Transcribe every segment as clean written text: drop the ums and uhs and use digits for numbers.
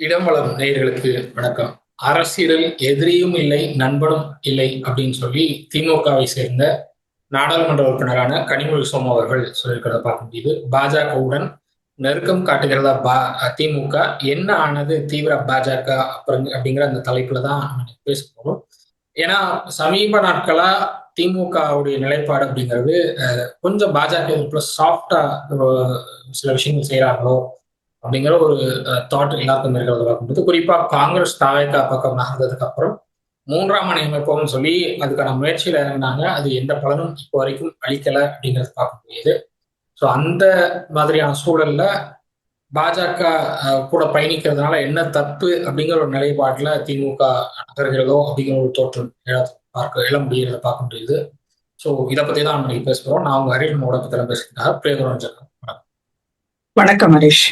இடம் வளரும் நேயர்களுக்கு வணக்கம். அரசியலில் எதிரியும் இல்லை, நண்பனும் இல்லை அப்படின்னு சொல்லி திமுகவை சேர்ந்த நாடாளுமன்ற உறுப்பினரான கனிமொழி சோமு அவர்கள் சொல்லியிருக்கிறத பார்க்க முடியுது. பாஜகவுடன் நெருக்கம் காட்டுகிறதா திமுக, என்ன ஆனது தீவிர பாஜக அப்படிங்கிற அந்த தலைப்புல தான் நம்ம பேச போறோம். ஏன்னா சமீப நாட்களா திமுகவுடைய நிலைப்பாடு அப்படிங்கிறது கொஞ்சம் பாஜக பிளஸ் சாஃப்டா சில விஷயங்கள் செய்யறாங்களோ அப்படிங்கிற ஒரு தாட் எல்லாருக்கும் இருக்கிறத பார்க்கும்போது, குறிப்பா காங்கிரஸ் தாவேகா பக்கம் நகர்ந்ததுக்கு அப்புறம் மூன்றாம் அணி அமைப்போம்னு சொல்லி அதுக்கான முயற்சியில இறங்கினாங்க. அது எந்த பலனும் இப்போ வரைக்கும் அளிக்கல அப்படிங்கிறது பார்க்க முடியுது. ஸோ அந்த மாதிரியான சூழல்ல பாஜக கூட பயணிக்கிறதுனால என்ன தப்பு அப்படிங்கிற ஒரு நிலைப்பாட்டுல திமுக நகர்கிறதோ அப்படிங்கிற ஒரு தோற்றம் எழ முடியறத பார்க்க முடியுது. ஸோ இதை பத்தி தான் நம்ம பேச போறோம். நான் உங்க ஹரிஷ் ஊடகத்துல பேசுகிறேன். பிரியகுரஞ்சன். வணக்கம் ஹரிஷ்.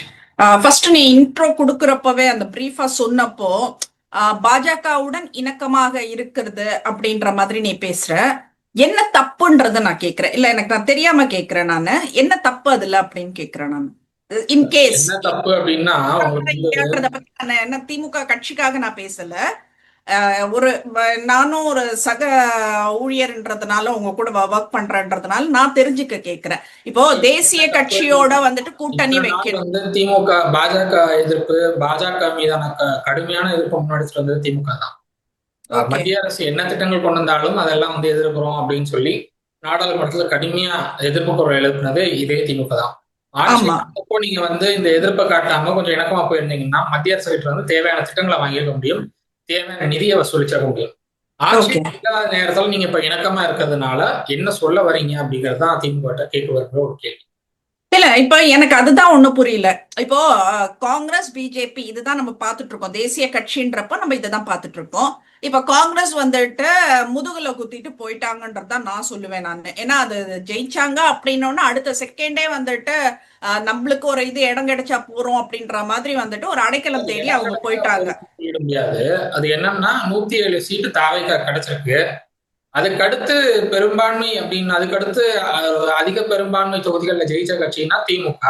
ஃபர்ஸ்ட் நீ இன்ட்ரோ கொடுக்கறப்பவே அந்த பிரீஃபா சொன்னப்போ பாஜகவுடன் இணக்கமாக இருக்கிறது அப்படின்ற மாதிரி நீ பேசுற. என்ன தப்புன்றத நான் கேக்குறேன். இல்ல எனக்கு நான் தெரியாம கேக்குறேன். நானு என்ன தப்பு அதுல அப்படின்னு கேக்குறேன். நான் இன்கேஸ் என்ன தப்பு அப்படின்னா என்ன திமுக கட்சிக்காக நான் பேசல. ஒரு நானும் ஒரு சக ஊழியர்ன்றதுனால உங்க கூட ஒர்க் பண்றேன்றதுனால நான் தெரிஞ்சுக்க கேக்குறேன். இப்போ தேசிய கட்சியோட வந்துட்டு கூட்டணி வைக்கணும். திமுக பாஜக எதிர்ப்பு, பாஜக மீதான கடுமையான எதிர்ப்பு முன்னாடிட்டு வந்தது திமுக தான். மத்திய அரசு என்ன திட்டங்கள் கொண்டு வந்தாலும் அதெல்லாம் எதிர்க்கிறோம் அப்படின்னு சொல்லி நாடாளுமன்றத்துல கடுமையா எதிர்ப்பு குரல் எழுப்பினது இதே திமுக தான். அப்போ நீங்க இந்த எதிர்ப்பை காட்டாம கொஞ்சம் இணக்கமா போயிருந்தீங்கன்னா மத்திய அரசு கிட்ட தேவையான திட்டங்களை வாங்கியிருக்க முடியும், தேவையான நிதியை வசூலிச்சிட முடியும். ஆட்சி இல்லாத நேரத்துல நீங்க இப்ப இணக்கமா இருக்கிறதுனால என்ன சொல்ல வரீங்க அப்படிங்கறது தான் திமுக கேட்க வருகிற ஒரு கேள்வி. இல்ல இப்ப எனக்கு அதுதான் ஒண்ணு புரியல. இப்போ காங்கிரஸ் பிஜேபி இதுதான் நம்ம பாத்துட்டு இருக்கோம். தேசிய கட்சின்றப்ப நம்ம இதைதான் பாத்துட்டு இருக்கோம். இப்ப காங்கிரஸ் வந்துட்டு முதுகுல குத்திட்டு போயிட்டாங்கன்றதுதான் நான் சொல்லுவேன். நான் ஏன்னா அது ஜெயிச்சாங்க அப்படின்னோன்னா அடுத்த செகண்டே வந்துட்டு நம்மளுக்கு ஒரு இது இடம் கிடைச்சா போறோம் அப்படின்ற மாதிரி வந்துட்டு ஒரு அடைக்கலம் தேடி அவங்க போயிட்டாங்க. முடியாது. அது என்னன்னா 107 சீட்டு தாவைக்கா கிடைச்சிருக்கு. அதுக்கடுத்து பெரும்பான்மை அப்படின்னு அதுக்கடுத்து அதிக பெரும்பான்மை தொகுதிகள்ல ஜெயிச்ச கட்சின்னா திமுக.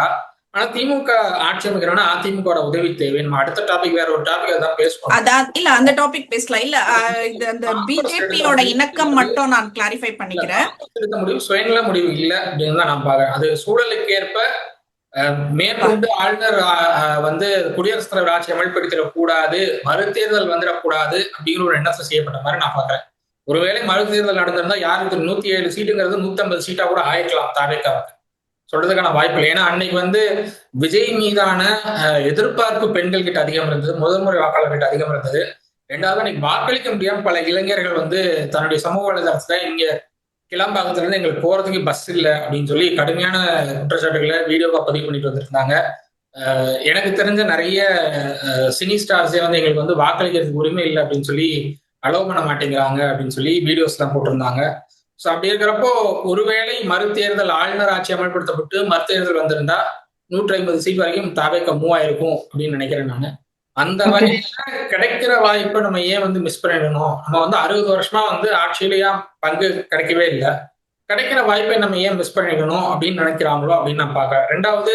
ஆனா திமுக ஆட்சி அமைக்கிறோம்னா அதிமுக உதவி தேவை. நம்ம அடுத்த டாபிக் வேற ஒரு டாபிக் தான் பேசுவோம். அதான் இல்ல அந்த டாபிக் பேசலாம். இல்ல இந்த பிஜேபியோட இணக்கம் மட்டும் நான் கிளாரிஃபை பண்ணிக்கிறேன். முடிவு சுயநல முடிவு இல்ல அப்படின்னு தான் நான் பாக்குறேன். அது சூழலுக்கு ஏற்ப மேற்கொண்டு ஆளுநர் குடியரசுத் தலைவர் ஆட்சி அமல்படுத்திடக் கூடாது, மறுதேர்தல் வந்துடக்கூடாது அப்படிங்கிற ஒரு எண்ணத்தை செய்யப்பட்ட மாதிரி நான் பாக்குறேன். ஒருவேளை மறுதேர்தல் நடந்திருந்தா யாருக்கு 107 சீட்டுங்கிறது 150 சீட்டா கூட ஆயிருக்கலாம் தாவேக்காவுக்கு. சொல்றதுக்கான வாய்ப்பு இல்லை. ஏன்னா அன்னைக்கு விஜய் மீதான எதிர்பார்ப்பு பெண்கள் கிட்ட அதிகம் இருந்தது, முதல் முறை வாக்காளர் கிட்ட அதிகம் இருந்தது. ரெண்டாவது அன்னைக்கு வாக்களிக்க முடியாம பல இளைஞர்கள் தன்னுடைய சமூக வலைதளத்துல இங்க கிளம்பாக்கத்துல இருந்து எங்களுக்கு போறதுக்கு பஸ் இல்லை அப்படின்னு சொல்லி கடுமையான குற்றச்சாட்டுகளை வீடியோவா பதிவு பண்ணிட்டு வந்துருந்தாங்க. எனக்கு தெரிஞ்ச நிறைய சினி ஸ்டார்ஸே எங்களுக்கு வாக்களிக்கிறதுக்கு உரிமை இல்லை அப்படின்னு சொல்லி அலோவ் பண்ண மாட்டேங்கிறாங்க அப்படின்னு சொல்லி வீடியோஸ் எல்லாம் போட்டிருந்தாங்க. ஸோ அப்படி இருக்கிறப்போ ஒருவேளை மறுதேர்தல் ஆளுநர் ஆட்சி அமல்படுத்தப்பட்டு மறுதேர்தல் வந்திருந்தா 150 சீட் வரைக்கும் தாவேக்க மூவ் ஆயிருக்கும் அப்படின்னு நினைக்கிறேன் நான். அந்த வகையில கிடைக்கிற வாய்ப்பை நம்ம ஏன் மிஸ் பண்ணிடணும்? நம்ம 60 வருஷமா ஆட்சியிலேயே பங்கு கிடைக்கவே இல்லை. கிடைக்கிற வாய்ப்பை நம்ம ஏன் மிஸ் பண்ணிடணும் அப்படின்னு நினைக்கிறாங்களோ அப்படின்னு நான் பாக்குறேன். ரெண்டாவது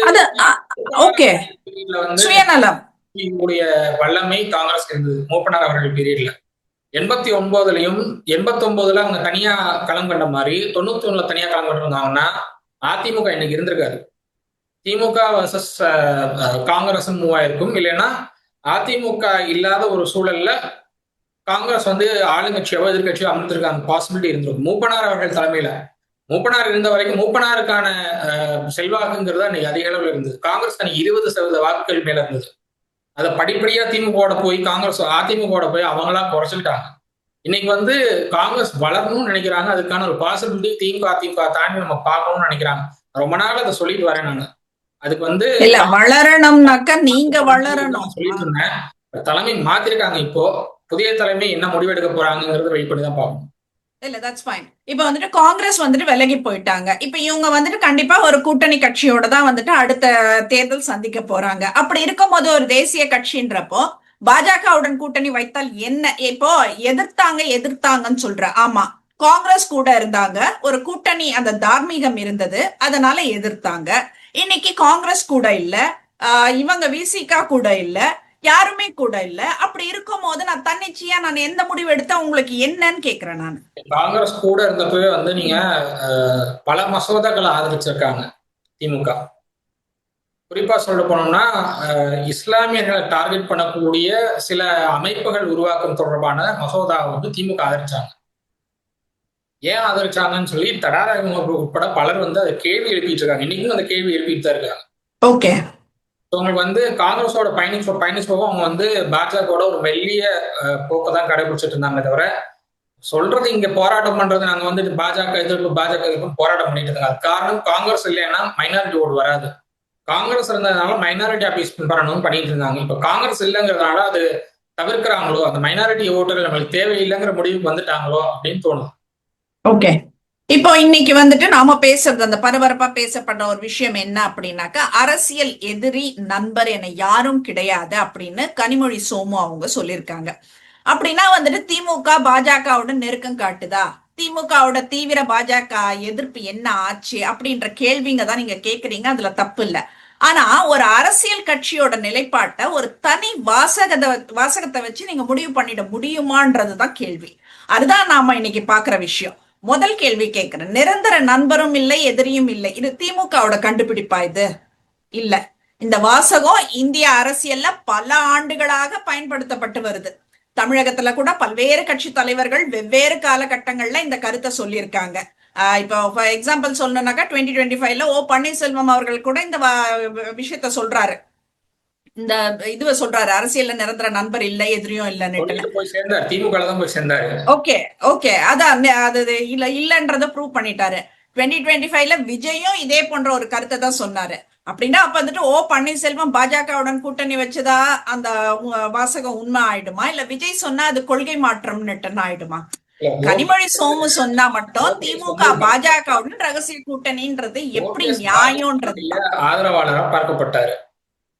வல்லமை காங்கிரஸ் இருந்தது மூப்பனார் அவர்கள் பீரியட்ல. 89லயும் 89ல அவங்க தனியா களம் கண்ட மாதிரி 91ல தனியா களம் கண்டிருந்தாங்கன்னா அதிமுக இன்னைக்கு இருந்திருக்காரு. திமுக வர்சஸ் காங்கிரஸ் மூவ் ஆயிருக்கும். இல்லைன்னா அதிமுக இல்லாத ஒரு சூழல்ல காங்கிரஸ் ஆளுங்கட்சியோ எதிர்கட்சியோ அமர்ந்திருக்காங்க பாசிபிலிட்டி இருந்திருக்கும். மூப்பனார் அவர்கள் தலைமையில மூப்பனார் இருந்த வரைக்கும் மூப்பனாருக்கான செல்வாக்குங்கிறது அன்னைக்கு அதிக அளவில் இருந்தது. காங்கிரஸ் அன்னைக்கு 20% வாக்குகள் மேல இருந்தது. அதை படிப்படியா திமுக போய் காங்கிரஸ் அதிமுக போய் அவங்களா குறைச்சுக்கிட்டாங்க. இன்னைக்கு காங்கிரஸ் வளரணும்னு நினைக்கிறாங்க. அதுக்கான ஒரு பாசிபிலிட்டி திமுக அதிமுக தாண்டி நம்ம பார்க்கணும்னு நினைக்கிறாங்க. ரொம்ப நாள் அதை சொல்லிட்டு வரேன் நான். அதுக்கு வளரணும்னாக்கா நீங்க வளரணும் சொல்லிட்டு இருந்தேன். தலைமை மாத்திருக்காங்க. இப்போ புதிய தலைமை என்ன முடிவெடுக்க போறாங்கிறது வெயிட் பண்ணி தான் பார்க்கணும். இல்ல தட்ஸ் ஃபைன். இப்ப காங்கிரஸ் விலகி போயிட்டாங்க. இப்ப இவங்க கண்டிப்பா ஒரு கூட்டணி கட்சியோட தான் அடுத்த தேர்தல் சந்திக்க போறாங்க. அப்படி இருக்கும்போது ஒரு தேசிய கட்சின்றப்போ பாஜகவுடன் கூட்டணி வைத்தால் என்ன? இப்போ எதிர்த்தாங்கன்னு சொல்ற. ஆமா, காங்கிரஸ் கூட இருந்தாங்க, ஒரு கூட்டணி அந்த தார்மீகம் இருந்தது, அதனால எதிர்த்தாங்க. இன்னைக்கு காங்கிரஸ் கூட இல்ல, இவங்க விசிகா கூட இல்ல, யாருமே கூட இல்ல. அப்படி இருக்கும் போது நான் தன்னிச்சையா நான் எந்த முடிவு எடுத்தா உங்களுக்கு என்னன்னு கேக்குறேன் நான். காங்கிரஸ் கூட இருந்தப்பவே வந்து நீங்க பல மசோதாக்களை ஆதரிச்சிருக்காங்க திமுக. குறிப்பா சொல்ல போனோம்னா இஸ்லாமியர்களை டார்கெட் பண்ணக்கூடிய சில அமைப்புகள் உருவாக்கம் தொடர்பான மசோதாவை வந்து திமுக ஆதரிச்சாங்க. ஏன் ஆதரிச்சாங்கன்னு சொல்லி தடாரா உட்பட பலர் வந்து அதை கேள்வி எழுப்பிட்டு இருக்காங்க. இன்னைக்கும் அந்த கேள்வி எழுப்பிட்டு தான் இருக்காங்க. ஓகே. அவங்களுக்கு வந்து காங்கிரஸோட பயணிச்சப்போ அவங்க வந்து பாஜகவோட ஒரு மெல்லிய போக்கை தான் கடைபிடிச்சிட்டு இருந்தாங்க தவிர, சொல்றது இங்க போராட்டம் பண்றது நாங்க வந்து பாஜக எதிர்ப்பு போராட்டம் பண்ணிட்டு இருந்தாங்க. காரணம் காங்கிரஸ் இல்லைன்னா மைனாரிட்டி ஓட்டு வராது. காங்கிரஸ் இருந்ததுனால மைனாரிட்டி அபீஸ் பண்ணணும் பண்ணிட்டு இருந்தாங்க. இப்ப காங்கிரஸ் இல்லைங்கிறதுனால அது தவிர்க்கிறாங்களோ, அந்த மைனாரிட்டி ஓட்டுகள் நம்மளுக்கு தேவையில்லைங்கிற முடிவுக்கு வந்துட்டாங்களோ அப்படின்னு தோணுது. ஓகே. இப்போ இன்னைக்கு வந்துட்டு நாம பேசுறது அந்த பரபரப்பா பேசப்பட்ட ஒரு விஷயம் என்ன அப்படின்னாக்கா, அரசியல் எதிரி நண்பர் என யாரும் கிடையாது அப்படின்னு கனிமொழி சோமு அவங்க சொல்லியிருக்காங்க. அப்படின்னா வந்துட்டு திமுக பாஜகவோட நெருக்கம் காட்டுதா, திமுகவோட தீவிர பாஜக எதிர்ப்பு என்ன ஆச்சு அப்படின்ற கேள்விங்க தான் நீங்க கேக்குறீங்க. அதுல தப்பு இல்ல. ஆனா ஒரு அரசியல் கட்சியோட நிலைப்பாட்டை ஒரு தனி வாசகத்தை வச்சு நீங்க முடிவு பண்ணிட முடியுமான்றதுதான் கேள்வி. அதுதான் நாம இன்னைக்கு பாக்குற விஷயம். முதல் கேள்வி கேட்கிறேன், நிரந்தர நண்பரும் இல்லை எதிரியும் இல்லை, இது திமுகவோட கண்டுபிடிப்பா? இது இல்ல. இந்த வாசகம் இந்திய அரசியல்ல பல ஆண்டுகளாக பயன்படுத்தப்பட்டு வருது. தமிழகத்துல கூட பல்வேறு கட்சி தலைவர்கள் வெவ்வேறு காலகட்டங்கள்ல இந்த கருத்தை சொல்லியிருக்காங்க. இப்போ ஃபார் எக்ஸாம்பிள் சொல்லணும்னாக்கா 2025ல பன்னீர்செல்வம் அவர்கள் கூட இந்த விஷயத்த சொல்றாரு. இந்த இதுவ சொல்றாரு, அரசியல்ல நிரந்தர நண்பர் இல்ல எதிரியும் இல்லன்னு. ஓகே ஓகே, அதான் அது இல்லன்றத ப்ரூவ் பண்ணிட்டாரு. 2025ல விஜயும் இதே போன்ற ஒரு கருத்தை தான் சொன்னாரு. அப்படின்னா அப்ப வந்துட்டு பன்னீர்செல்வம் பாஜகவுடன் கூட்டணி வச்சதா அந்த வாசகம் உண்மை ஆயிடுமா, இல்ல விஜய் சொன்னா அது கொள்கை மாற்றம் ஆயிடுமா? கனிமொழி சோமு சொன்னா மட்டும் திமுக பாஜகவுடன் ரகசிய கூட்டணின்றது எப்படி நியாயம்ன்றது ஆதரவாளராக பார்க்கப்பட்டாரு.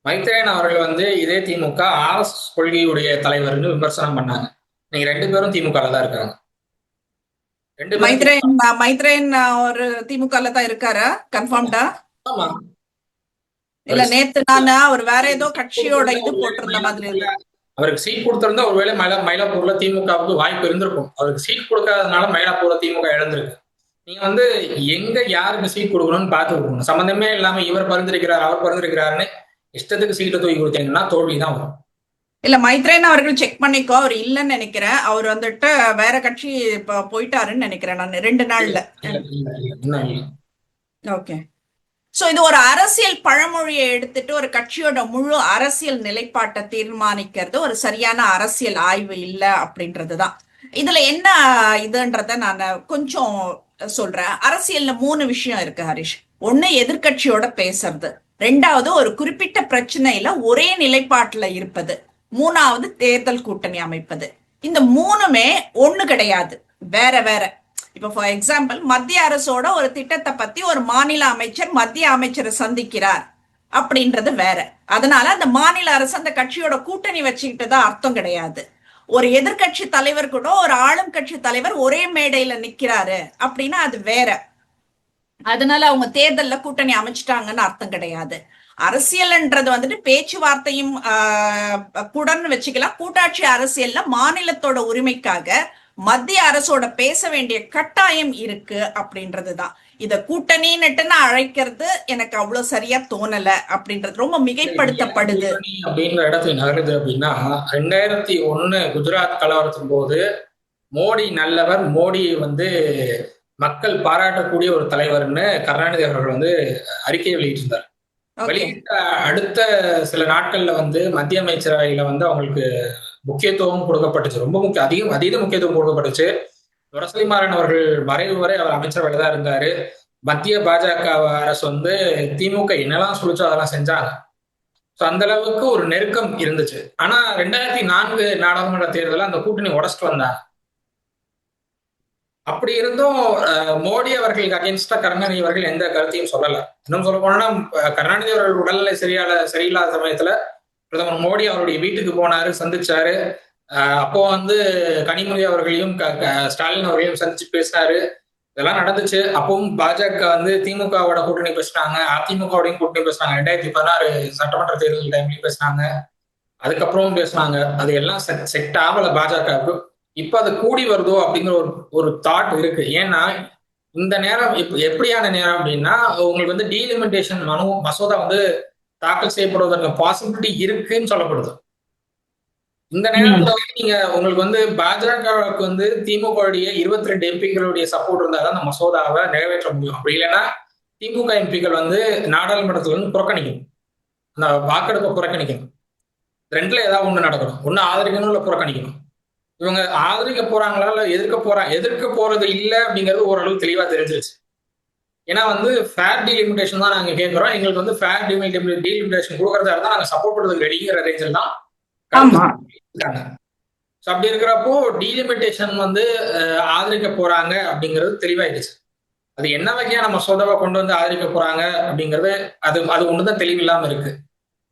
மைத்ரேயன் அவர்கள் வந்து இதே திமுக RSS கொள்கையுடைய தலைவர்னு விமர்சனம் பண்ணாங்க. நீங்க 2 பேரும் திமுக தான் இருக்காங்க. மைத்ரேயன் ஒரு திமுக தான் இருக்காரா? கன்ஃபார்ம்டா? ஆமா. இல்ல நேத்து நான் அவர் வேற ஏதோ கட்சியோட இது போட்டிருந்த மாதிரி. அவருக்கு சீட் கொடுத்திருந்தா ஒருவேளை மயிலாப்பூர்ல திமுகவுக்கு வாய்ப்பு இருந்திருக்கும். அவருக்கு சீட் கொடுக்காதனால மயிலாப்பூர்ல திமுக இழந்திருக்கு. நீங்க வந்து எங்க யாருக்கு சீட் கொடுக்கணும்னு பார்த்து கொடுக்கணும். சம்பந்தமே இல்லாம இவர் பரிந்துரைக்கிறார் அவர் பரிந்துரைக்கிறாருன்னு இஷ்டத்துக்கு சீட்டை தூக்கி கொடுத்தீங்கன்னா தோல்விதான் வரும். இல்ல மைத்ரேயன் அவர்கள் செக் பண்ணிக்கோ, அவர் இல்லன்னு நினைக்கிறேன். அவர் வந்துட்டு வேற கட்சி போயிட்டாருன்னு நினைக்கிறேன் நான் 2 நாள்ல. ஓகே. சோ இது ஒரு அரசியல் பழமொழியை எடுத்துட்டு ஒரு கட்சியோட முழு அரசியல் நிலைப்பாட்டை தீர்மானிக்கிறது ஒரு சரியான அரசியல் ஆய்வு இல்ல அப்படின்றதுதான். இதுல என்ன இதுன்றத நான் கொஞ்சம் சொல்றேன். அரசியல்ல 3 விஷயம் இருக்கு ஹரிஷ். ஒண்ணு எதிர்கட்சியோட பேசுறது, 2வது ஒரு குறிப்பிட்ட பிரச்சனையில ஒரே நிலைப்பாட்டுல இருப்பது, 3வது தேர்தல் கூட்டணி அமைப்பது. இந்த 3மே ஒண்ணு கிடையாது, வேற வேற. இப்ப ஃபார் எக்ஸாம்பிள் மத்திய அரசோட ஒரு திட்டத்தை பத்தி ஒரு மாநில அமைச்சர் மத்திய அமைச்சரை சந்திக்கிறார் அப்படின்றது வேற. அதனால அந்த மாநில அரசு அந்த கட்சியோட கூட்டணி வச்சுக்கிட்டு தான் அர்த்தம் கிடையாது. ஒரு எதிர்கட்சி தலைவர் கூட ஒரு ஆளும் கட்சி தலைவர் ஒரே மேடையில நிக்கிறாரு அப்படின்னா அது வேற. அதனால அவங்க தேர்தல்ல கூட்டணி அமைச்சிட்டாங்கன்னு அர்த்தம் கிடையாது. அரசியல்ன்றது வந்துட்டு பேச்சுவார்த்தையும் கூடன்னு வச்சுக்கலாம். கூட்டாட்சி அரசியல்ல மாநிலத்தோட உரிமைக்காக மத்திய அரசோட பேச வேண்டிய கட்டாயம் இருக்கு அப்படின்றதுதான். இத கூட்டணின்னு அழைக்கிறது எனக்கு அவ்வளவு சரியா தோணல அப்படின்றது ரொம்ப மிகைப்படுத்தப்படுது. அப்படின்ற இடத்துல நகருது அப்படின்னா 2001 குஜராத் கலவரத்தின் போது மோடி நல்லவர், மோடியை வந்து மக்கள் பாராட்டக்கூடிய ஒரு தலைவர்னு கருணாநிதி அவர்கள் வந்து அறிக்கையை வெளியிட்டிருந்தார். வெளியிட்ட அடுத்த சில நாட்கள்ல வந்து மத்திய அமைச்சரவையில வந்து அவங்களுக்கு முக்கியத்துவம் கொடுக்கப்பட்டுச்சு. ரொம்ப அதீத முக்கியத்துவம் கொடுக்கப்பட்டுச்சு. துரசலிமாறன் அவர்கள் மறைவு வரை அவர் அமைச்சரவையில தான் இருந்தாரு. மத்திய பாஜக அரசு வந்து திமுக என்னெல்லாம் சொல்லிச்சோ அதெல்லாம் செஞ்சாங்க. அந்த அளவுக்கு ஒரு நெருக்கம் இருந்துச்சு. ஆனா 2004 நாடாளுமன்ற தேர்தலில் அந்த கூட்டணி உடைச்சிட்டு வந்தாங்க. அப்படி இருந்தும் மோடி அவர்களுக்கு அகேன்ஸ்டா கருணாநிதி அவர்கள் எந்த கருத்தையும் சொல்லல. இன்னும் சொல்ல போனா கருணாநிதி அவர்கள் உடல்நிலை சரியில்லாத சமயத்துல பிரதமர் மோடி அவருடைய வீட்டுக்கு போனாரு, சந்திச்சாரு. அப்போ வந்து கனிமொழி அவர்களையும் ஸ்டாலின் அவர்களையும் சந்திச்சு பேசினாரு. இதெல்லாம் நடந்துச்சு. அப்பவும் பாஜக வந்து திமுகவோட கூட்டணி பேசினாங்க, அதிமுகவோடையும் கூட்டணி பேசினாங்க. 2016 சட்டமன்ற தேர்தல் டைம்லயும் பேசினாங்க. அதுக்கப்புறம் பேசுனாங்க. அது எல்லாம் செட் ஆகல பாஜகவுக்கு. இப்ப அது கூடி வருதோ அப்படிங்கிற ஒரு தாட் இருக்கு. ஏன்னா இந்த நேரம் எப்படியான நேரம் அப்படின்னா, உங்களுக்கு வந்து டீலிமிட்டேஷன் மசோதா வந்து தாக்கல் செய்யப்படுவதற்கு பாசிபிலிட்டி இருக்குன்னு சொல்லப்படுது. இந்த நேரத்துல வந்து நீங்க உங்களுக்கு வந்து பாஜகவுக்கு வந்து திமுகவுடைய 22 எம்பிக்களுடைய சப்போர்ட் இருந்தாதான் அந்த மசோதாவை நிறைவேற்ற முடியும். அப்படி இல்லைன்னா திமுக எம்பிக்கள் வந்து நாடாளுமன்றத்துல வந்து புறக்கணிக்கணும். அந்த வாக்கெடுப்பை புறக்கணிக்கணும். ரெண்டுல ஏதாவது ஒண்ணு நடக்கணும். ஒண்ணு ஆதரிக்கணும் இல்ல புறக்கணிக்கணும். இவங்க ஆதரிக்க போறாங்களா இல்ல எதிர்க்க போறது இல்ல அப்படிங்கிறது ஓரளவு தெளிவா தெரிஞ்சிருச்சு. ஏன்னா வந்து ஃபேர் டீலிமிட்டேஷன் தான் நாங்க கேட்கிறோம். எங்களுக்கு வந்து ஃபேர் டீலிமிட்டேஷன் கொடுக்கறதா இருந்தா நாங்க சப்போர்ட் பண்றதுக்கு ரெடிங்கிற ரேஞ்சில் தான் இருக்காங்க. அப்படி இருக்கிறப்போ டீலிமிட்டேஷன் வந்து ஆதரிக்க போறாங்க அப்படிங்கிறது தெளிவாயிடுச்சு. அது என்ன வகையான மசோதாவை கொண்டு வந்து ஆதரிக்க போறாங்க அப்படிங்கிறது அது ஒண்ணுதான் தெளிவில்லாம இருக்கு.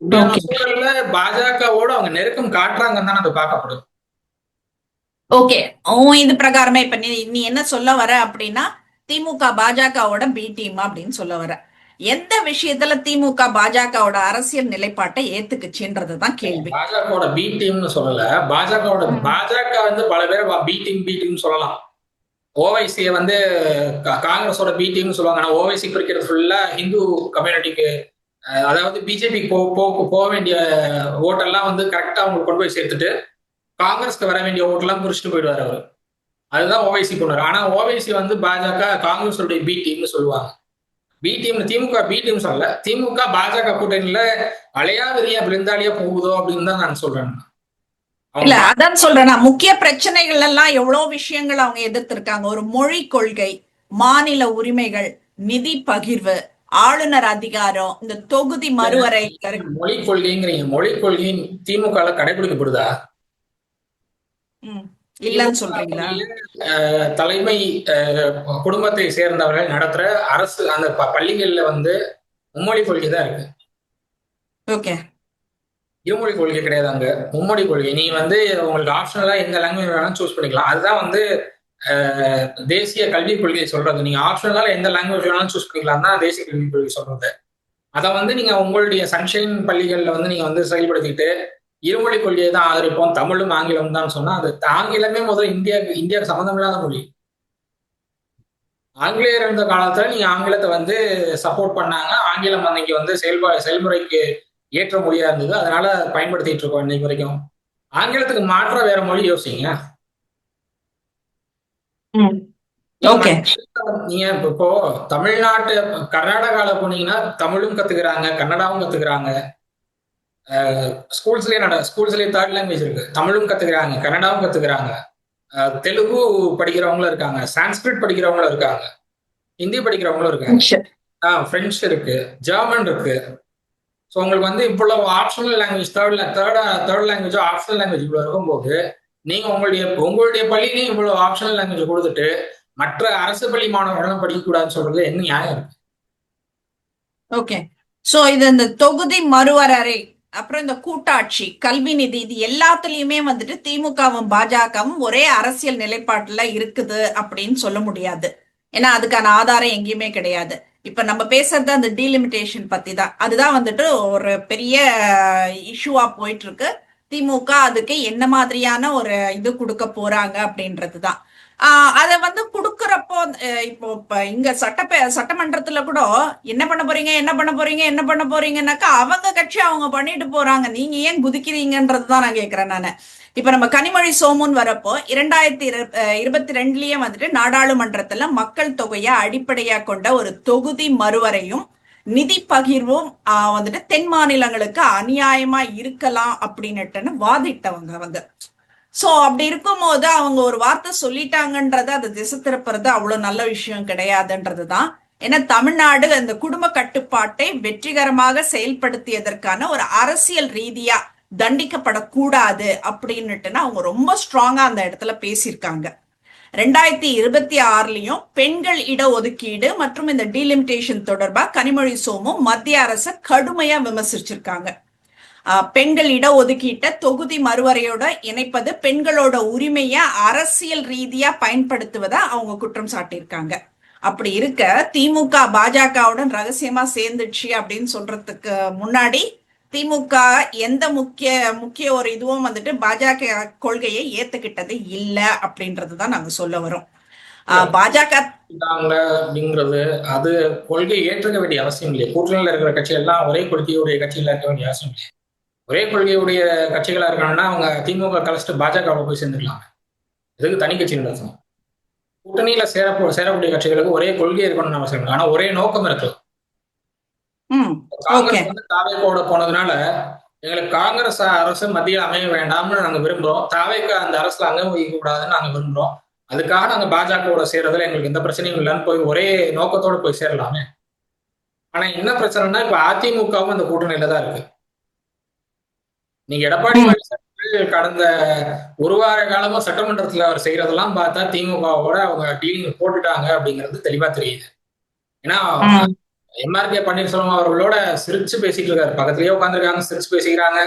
இப்படியான சூழல்ல பாஜகவோட அவங்க நெருக்கம் காட்டுறாங்கன்னு தான் அது பார்க்கப்படுது. ஓகே, இது பிரகாரமே இப்ப நீ என்ன சொல்ல வர அப்படின்னா திமுக பாஜகவோட பி டீம் அப்படின்னு சொல்ல வர. எந்த விஷயத்துல திமுக பாஜகவோட அரசியல் நிலைப்பாட்டை ஏத்துக்குச்சுன்றதுதான் கேள்வி. பாஜகவோட பி டீம்னு சொல்லல. பாஜக வந்து பல பேர் பி டீம் சொல்லலாம். ஓவைசியை வந்து காங்கிரஸோட பி டீம்னு சொல்லுவாங்க. ஆனா ஓவைசி குறிக்கிறது ஃபுல்லா ஹிந்து கம்யூனிட்டிக்கு, அதாவது பிஜேபி போக வேண்டிய ஓட்டெல்லாம் வந்து கரெக்டா அவங்களுக்கு கொண்டு போய் சேர்த்துட்டு காங்கிரஸ்க்கு வர வேண்டிய ஓட்டெல்லாம் குறிச்சிட்டு போயிடுவாரு அவரு. அதுதான் ஓவைசி கொண்டு வர. ஆனா ஓவைசி வந்து பாஜக காங்கிரஸோட பி டீம்னு சொல்லுவாங்க. பி டீம் திமுக பி டீம் சொல்லல. திமுக பாஜக கூட்டணியில அலையாவரியா விருந்தாளியா போகுதோ அப்படின்னு தான் நான் சொல்றேன். இல்ல அதான் சொல்றேன், முக்கிய பிரச்சனைகள் எல்லாம் எவ்வளவு விஷயங்கள் அவங்க எதிர்த்திருக்காங்க. ஒரு மொழி கொள்கை, மாநில உரிமைகள், நிதி பகிர்வு, ஆளுநர் அதிகாரம், இந்த தொகுதி மறுவரை. மொழி கொள்கைங்கிறீங்க. மொழி கொள்கை திமுக கடைபிடிக்கப்படுதா? இல்லன்னு சொல்றீங்களா? தலைமை குடும்பத்தை சேர்ந்தவர்கள் நடத்துற அரசு அந்த பள்ளிகள்ல வந்து மும்மொழி கொள்கை தான் இருக்கு. ஓகே, இருமொழி கொள்கை கிடையாது அங்க. மும்மொழி கொள்கை. நீ வந்து உங்களுக்கு ஆப்ஷனலா எந்த லாங்குவேஜ் வேணாலும் சூஸ் பண்ணிக்கலாம். அதுதான் வந்து தேசிய கல்விக் கொள்கை சொல்றது. நீங்க ஆப்ஷனலா எந்த லாங்குவேஜ் வேணாலும் சூஸ் பண்ணிக்கலாம் தான் தேசிய கல்விக் கொள்கை சொல்றது. அதை வந்து நீங்க உங்களுடைய சன்ஷைன் பள்ளிகள்ல வந்து நீங்க வந்து செயல்படுத்திட்டு இருமொழி கொள்கையை தான் ஆதரிப்போம், தமிழும் ஆங்கிலம் தான் சொன்னா அது ஆங்கிலமே முதல்ல இந்தியாவுக்கு சம்மந்தம் இல்லாத மொழி. ஆங்கிலேயர் இருந்த காலத்துல நீங்க ஆங்கிலத்தை வந்து சப்போர்ட் பண்ணாங்க. ஆங்கிலம் அன்னைக்கு வந்து செயல்முறைக்கு ஏற்ற மொழியா இருந்தது. அதனால பயன்படுத்திட்டு இருக்கோம் இன்னைக்கு வரைக்கும். ஆங்கிலத்துக்கு மாற்ற வேற மொழி யோசிங்க. நீங்க இப்போ தமிழ்நாட்டு கர்நாடகால போனீங்கன்னா தமிழும் கத்துக்கிறாங்க, கன்னடாவும் கத்துக்கிறாங்க. ஸ்கூல்ஸ்லயே தேர்ட் லாங்குவேஜ் இருக்கு. தமிழும் கத்துக்கிறாங்க, கன்னடாவும் கத்துக்கிறாங்க. தெலுங்கு படிக்கிறவங்களும் இருக்காங்க, சான்ஸ்கிரிட் படிக்கிறவங்களும் இருக்காங்க, ஹிந்தி படிக்கிறவங்களும் இருக்காங்க, பிரெஞ்சு இருக்கு, ஜெர்மன் இருக்கு. ஸோ உங்களுக்கு வந்து இவ்வளவு optional language third language optional language இவ்வளவு இருக்கும்போது நீங்க உங்களுடைய பள்ளியிலையும் இவ்வளவு ஆப்ஷனல் லாங்குவேஜ் கொடுத்துட்டு மற்ற அரசு பள்ளி மாணவர்களும் படிக்கக்கூடாதுன்னு சொல்றது என்ன நியாயம் இருக்கு? ஓகே, சோ இது இந்த தொகுதி மறுவரை, அப்புறம் இந்த கூட்டாட்சி, கல்வி நிதி, இது எல்லாத்துலயுமே வந்துட்டு திமுகவும் பாஜகவும் ஒரே அரசியல் நிலைப்பாட்டுல இருக்குது அப்படின்னு சொல்ல முடியாது. ஏன்னா அதுக்கான ஆதாரம் எங்கேயுமே கிடையாது. இப்ப நம்ம பேசுறது அந்த டீலிமிட்டேஷன் பத்தி தான். அதுதான் வந்துட்டு ஒரு பெரிய இஷ்யூவா போயிட்டு இருக்கு. திமுக அதுக்கு என்ன மாதிரியான ஒரு இது கொடுக்க போறாங்க அப்படின்றதுதான். அதை வந்து கொடுக்கறப்போ இப்போ இங்க சட்டமன்றத்துல கூட என்ன பண்ண போறீங்கன்னாக்கா அவங்க கட்சி அவங்க பண்ணிட்டு போறாங்க, நீங்க ஏன் குதிக்கிறீங்கன்றதுதான் நான் கேட்கிறேன் நானு. இப்ப நம்ம கனிமொழி சோமுன்னு வரப்போ 2022லயே வந்துட்டு நாடாளுமன்றத்துல மக்கள் தொகையை அடிப்படையா கொண்ட ஒரு தொகுதி மறுவரையும் நிதி பகிர்வும் வந்துட்டு தென் மாநிலங்களுக்கு அநியாயமா இருக்கலாம் அப்படின்னுட்டுன்னு வாதிட்டவங்க வந்து. சோ அப்படி இருக்கும்போது அவங்க ஒரு வார்த்தை சொல்லிட்டாங்கன்றது அதை திசை திருப்புறது அவ்வளவு நல்ல விஷயம் கிடையாதுன்றதுதான். ஏன்னா தமிழ்நாடு அந்த குடும்ப கட்டுப்பாட்டை வெற்றிகரமாக செயல்படுத்தியதற்கான ஒரு அரசியல் ரீதியா தண்டிக்கப்படக்கூடாது அப்படின்னுட்டுன்னா அவங்க ரொம்ப ஸ்ட்ராங்கா அந்த இடத்துல பேசியிருக்காங்க. 2026லயும் பெண்கள் இடஒதுக்கீடு மற்றும் இந்த டீலிமிட்டேஷன் தொடர்பா கனிமொழி சோமும் மத்திய அரசை கடுமையா விமர்சிச்சிருக்காங்க. பெண்கள் இடஒதுக்கீட்டை தொகுதி மறுவரையோட இணைப்பது பெண்களோட உரிமைய அரசியல் ரீதியா பயன்படுத்துவதா அவங்க குற்றம் சாட்டியிருக்காங்க. அப்படி இருக்க திமுக பாஜகவுடன் ரகசியமா சேர்ந்துச்சு அப்படின்னு சொல்றதுக்கு முன்னாடி திமுக எந்த முக்கிய முக்கிய ஒரு இதுவும் வந்துட்டு பாஜக கொள்கையை ஏத்துக்கிட்டது இல்ல அப்படின்றதுதான் நாங்க சொல்ல வரோம். பாஜக அப்படிங்கிறது அது கொள்கை ஏற்றுக்க வேண்டிய அவசியம் இல்லையே. கூட்டணியில் இருக்கிற கட்சி எல்லாம் ஒரே கொள்கையுடைய கட்சியில இருக்க வேண்டிய அவசியம் இல்லை. ஒரே கொள்கையுடைய கட்சிகளா இருக்காங்கன்னா அவங்க திமுக கழிச்சிட்டு பாஜகவில் போய் சேர்ந்துக்கலாம். இதுக்கு தனி கட்சி நடத்தணும். கூட்டணியில சேரக்கூடிய கட்சிகளுக்கு ஒரே கொள்கை இருக்கணும்னு அவசியம் இல்லை. ஆனா ஒரே நோக்கம் இருக்கு. காங்கிரஸ் வந்து தாவேக்கோட போனதுனால எங்களுக்கு காங்கிரஸ் அரசு மத்தியில் அமைய வேண்டாம்னு நாங்க விரும்புறோம். தாவேக்கா அந்த அரசுல அங்க வகிக்க கூடாதுன்னு நாங்க விரும்புறோம். அதுக்காக நாங்க பாஜகவோட சேர்றதுல எங்களுக்கு எந்த பிரச்சனையும் இல்லைன்னு போய் ஒரே நோக்கத்தோட போய் சேரலாமே. ஆனா என்ன பிரச்சனைனா இப்ப அதிமுகவும் அந்த கூட்டணியில தான் இருக்கு. நீங்க எடப்பாடி பழனிசாமி கடந்த ஒரு வார காலமா சட்டமன்றத்துல அவர் செய்யறதெல்லாம் பார்த்தா திமுகவோட அவங்க டீலிங் போட்டுட்டாங்க அப்படிங்கிறது தெளிவா தெரியுது. ஏன்னா எம்ஆர்கே பன்னீர்செல்வம் அவர்களோட சிரிச்சு பேசிட்டு இருக்காரு. பக்கத்துலயே உட்காந்துருக்காங்க, சிரிச்சு பேசிக்கிறாங்க.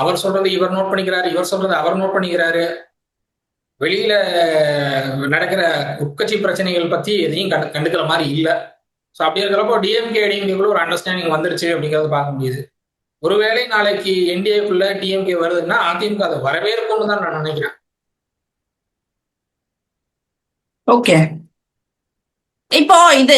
அவர் சொல்றது இவர் நோட் பண்ணிக்கிறாரு, இவர் சொல்றது அவர் நோட் பண்ணிக்கிறாரு. வெளியில நடக்கிற உட்கட்சி பிரச்சனைகள் பத்தி எதையும் கண்டுக்கிற மாதிரி இல்ல. ஸோ அப்படி இருக்கிறப்போ டிஎம்கே டிஎம்கேக்குள்ள ஒரு அண்டர்ஸ்டாண்டிங் வந்துருச்சு அப்படிங்கறத பார்க்க முடியுது. ஒருவேளை நாளைக்கு என்டிஏக்குள்ள டிஎம்கே வருதுன்னா அதிமுக அதை வரவேற்கும்னு தான் நான் நினைக்கிறேன். ஓகே, இப்போ இது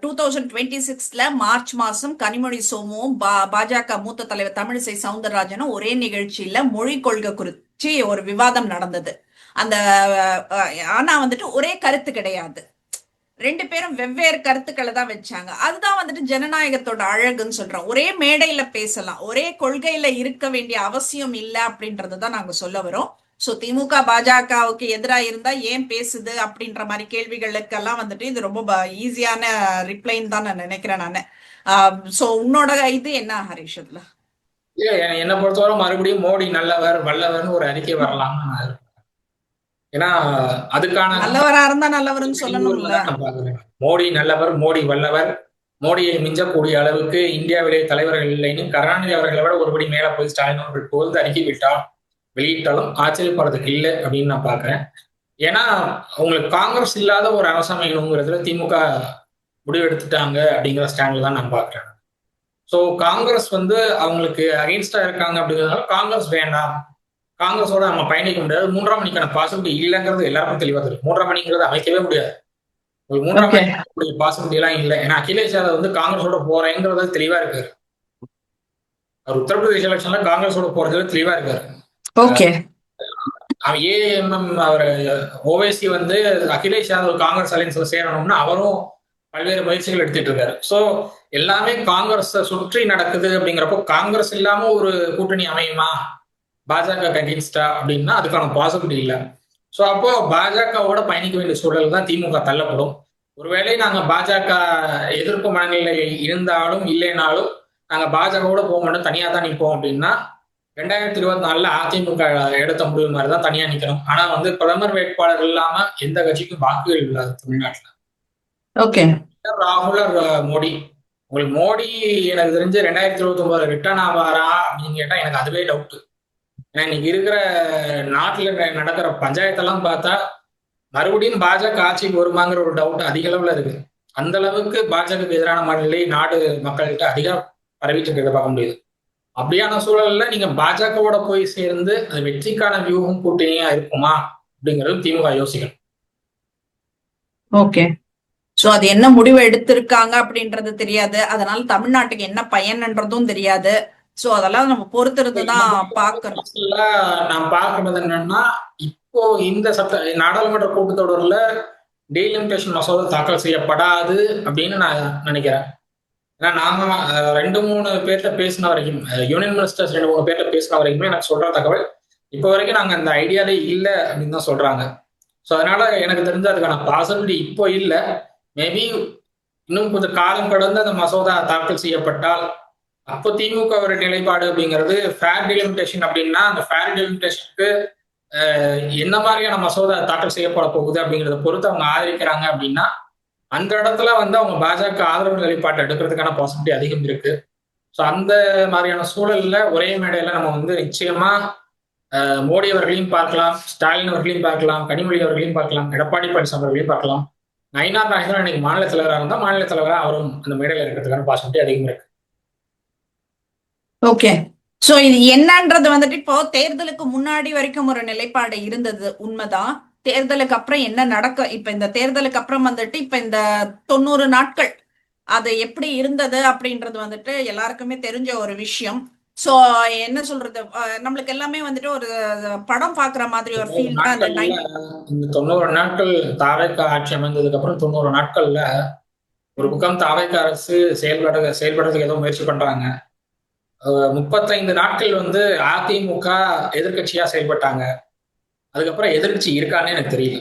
2026 மார்ச் மாசம் கனிமொழி சோமுவும் பாஜக மூத்த தலைவர் தமிழிசை சவுந்தரராஜனும் ஒரே நிகழ்ச்சியில மொழி கொள்கை குறித்து ஒரு விவாதம் நடந்தது. அந்த ஆனா வந்துட்டு ஒரே கருத்து கிடையாது, ரெண்டு பேரும் வெவ்வேறு கருத்துக்களை தான் வச்சாங்க. அதுதான் வந்துட்டு ஜனநாயகத்தோட அழகுன்னு சொல்றோம். ஒரே மேடையில பேசலாம், ஒரே கொள்கையில இருக்க வேண்டிய அவசியம் இல்லை அப்படின்றதுதான் நாங்க சொல்ல வரோம். சோ திமுக பாஜகவுக்கு எதிராக இருந்தா ஏன் பேசுது அப்படின்ற மாதிரி கேள்விகளுக்கெல்லாம் வந்துட்டு இது ரொம்ப ஈஸியான ரிப்ளைன்னு தான் நான் நினைக்கிறேன் நானு. சோ உன்னோட இது என்ன ஹரிஷ்? இதுல என்னை பொறுத்தவரை மறுபடியும் மோடி நல்லவர் வல்லவர்னு ஒரு அறிக்கை வரலாம். ஏன்னா அதுக்கான நல்லவரா இருந்தா நல்லவர்னு சொல்லணும்ல. மோடி நல்லவர், மோடி வல்லவர், மோடியை மிஞ்சக்கூடிய அளவுக்கு இந்தியாவிலே தலைவர்கள் இல்லைன்னு கருணாநிதி அவர்களை விட ஒருபடி மேல போய் ஸ்டாலின் அவர்கள் புகழ்ந்து அறிக்கை வெளியிட்டாலும் ஆச்சரியப்படுறதுக்கு இல்லை அப்படின்னு நான் பாக்குறேன். ஏன்னா அவங்களுக்கு காங்கிரஸ் இல்லாத ஒரு அரசு அமைக்கணுங்கிறதுல திமுக முடிவெடுத்துட்டாங்க அப்படிங்கிற ஸ்டாண்ட்ல தான் நான் பாக்குறேன். ஸோ காங்கிரஸ் வந்து அவங்களுக்கு அகெயின்ஸ்டா இருக்காங்க அப்படிங்கிறதுனால காங்கிரஸ் வேண்டாம், காங்கிரஸோட நம்ம பயணிக்க முடியாது, மூன்றாம் மணிக்கான பாசிபிலிட்டி இல்லைங்கிறது எல்லாருக்கும் தெளிவா தெரியும். மூன்றாம் மணிங்கிறது அமைக்கவே முடியாது, ஒரு மூன்றாம் மணி பாசிபிலிட்டி எல்லாம் இல்லை. ஏன்னா அகிலேஷ் யாதவ் வந்து காங்கிரஸோட போறேங்கிறத தெளிவா இருக்காரு. அவர் உத்தரப்பிரதேச எலெக்ஷன்ல காங்கிரஸோட போறதுல தெளிவா இருக்காரு. ஓகே, ஏஎம்எம் அவர் ஓவைசி வந்து அகிலேஷ் யாதவ் காங்கிரஸ் அலையன்ஸ்ல சேரணும்னா அவரும் பல்வேறு முயற்சிகள் எடுத்துட்டு இருக்காரு. ஸோ எல்லாமே காங்கிரஸை சுற்றி நடக்குது அப்படிங்கிறப்போ காங்கிரஸ் இல்லாம ஒரு கூட்டணி அமையுமா பாஜக அகெயின்ஸ்டா அப்படின்னா அதுக்கான பாசிபிலிட்டி இல்லை. ஸோ அப்போ பாஜகவோட பயணிக்க வேண்டிய சூழல் தான் திமுக தள்ளப்படும். ஒருவேளை நாங்க பாஜக எதிர்ப்பு மனநிலை இருந்தாலும் இல்லைனாலும் நாங்க பாஜகவோட போக மாட்டோம், தனியா தான் நிற்போம் அப்படின்னா 2024 அதிமுக எடுத்த முடிவு மாதிரி தான் தனியா நிக்கணும். ஆனா வந்து பிரதமர் வேட்பாளர் இல்லாம எந்த கட்சிக்கும் வாக்குகள் இல்லாது தமிழ்நாட்டுல. ஓகே, ராகுல் மோடி, உங்களுக்கு மோடி எனக்கு தெரிஞ்சு 2029 ரிட்டர்ன் ஆவாரா அப்படின்னு கேட்டா எனக்கு அதுவே டவுட். ஏன்னா இன்னைக்கு இருக்கிற நாட்டுல நடக்கிற பஞ்சாயத்தெல்லாம் பார்த்தா மறுபடியும் பாஜக ஆட்சிக்கு வருமாங்கிற ஒரு டவுட் அதிக அளவுல இருக்கு. அந்த அளவுக்கு பாஜகவுக்கு எதிரான மனநிலை நாடு மக்கள்கிட்ட அதிகம் பரவிட்டு இருக்கிறத பார்க்க முடியுது. அப்படியான சூழல்ல நீங்க பாஜகவோட போய் சேர்ந்து அது வெற்றிக்கான வியூகம் கூட்டணியா இருக்குமா அப்படிங்கிறது திமுக யோசிக்கணும். ஓகே, சோ அது என்ன முடிவு எடுத்திருக்காங்க அப்படின்றது தெரியாது, அதனால தமிழ்நாட்டுக்கு என்ன பயன்ன்றதும் தெரியாது. சோ அதெல்லாம் நம்ம பொறுத்திருந்துதான் பாக்கணும். நான் பார்க்கறது என்னன்னா, இப்போ இந்த நாடாளுமன்ற கூட்டத்தொடர்ல டீலிமிட்டேஷன் மசோதா தாக்கல் செய்யப்படாது அப்படின்னு நான் நினைக்கிறேன். ஏன்னா நாங்க 2-3 பேர்கிட்ட பேசின வரைக்கும், யூனியன் மினிஸ்டர்ஸ் 2-3 பேர்கிட்ட பேசின வரைக்குமே எனக்கு சொல்ற தகவல் இப்போ வரைக்கும் நாங்க அந்த ஐடியாலே இல்லை அப்படின்னு தான் சொல்றாங்க. ஸோ அதனால எனக்கு தெரிஞ்ச அதுக்கான பாசிபிலிட்டி இப்போ இல்லை. மேபி இன்னும் கொஞ்சம் காலம் கடந்து அந்த மசோதா தாக்கல் செய்யப்பட்டால் அப்போ திமுக ஒரு நிலைப்பாடு அப்படிங்கிறது ஃபேர் டெலிமிட்டேஷன் அப்படின்னா அந்த ஃபேர் டெலிமிட்டேஷனுக்கு என்ன மாதிரியான மசோதா தாக்கல் செய்யப்பட போகுது அப்படிங்கிறத பொறுத்து அவங்க ஆதரிக்கிறாங்க அப்படின்னா அந்த இடத்துல வந்து அவங்க பாஜக ஆதரவு நிலைப்பாட்டை எடுக்கிறதுக்கான பாசிபிலிட்டி அதிகம் இருக்கு. ஸோ அந்த மாதிரியான சூழல்ல ஒரே மேடையில நம்ம வந்து நிச்சயமா மோடி அவர்களையும் பார்க்கலாம், ஸ்டாலின் அவர்களையும் பார்க்கலாம், கனிமொழி அவர்களையும் பார்க்கலாம், எடப்பாடி பழனிசாமி அவர்களையும் பார்க்கலாம். நயினார் நாகேந்திரன் இன்னைக்கு மாநில தலைவராக இருந்தால் மாநில தலைவராக அவரும் அந்த மேடையில் இருக்கிறதுக்கான பாசிபிலிட்டி அதிகம் இருக்கு. ஓகே. சோ இது என்னன்றது வந்துட்டு இப்போ தேர்தலுக்கு முன்னாடி வரைக்கும் ஒரு நிலைப்பாடு இருந்தது உண்மைதான். தேர்தலுக்கு அப்புறம் என்ன நடக்க இப்ப இந்த தேர்தலுக்கு அப்புறம் வந்துட்டு இப்ப இந்த 90 நாட்கள் அது எப்படி இருந்தது அப்படின்றது வந்துட்டு எல்லாருக்குமே தெரிஞ்ச ஒரு விஷயம். சோ என்ன சொல்றது, நம்மளுக்கு எல்லாமே வந்துட்டு ஒரு படம் பாக்குற மாதிரி ஒரு 90 ஃபீல் தான் இந்த நாட்கள்ல இந்த 90 நாட்கள் தாவேக்கா ஆட்சி அமைந்ததுக்கு அப்புறம் 90 நாட்கள்ல ஒரு பக்கம் தாவேக்கா அரசு செயல்படுறதுக்கு ஏதோ முயற்சி பண்றாங்க. 35 நாட்கள் வந்து அதிமுக எதிர்க்கட்சியா செயல்பட்டாங்க. அதுக்கப்புறம் எதிர்க்கட்சி இருக்கான்னு எனக்கு தெரியல.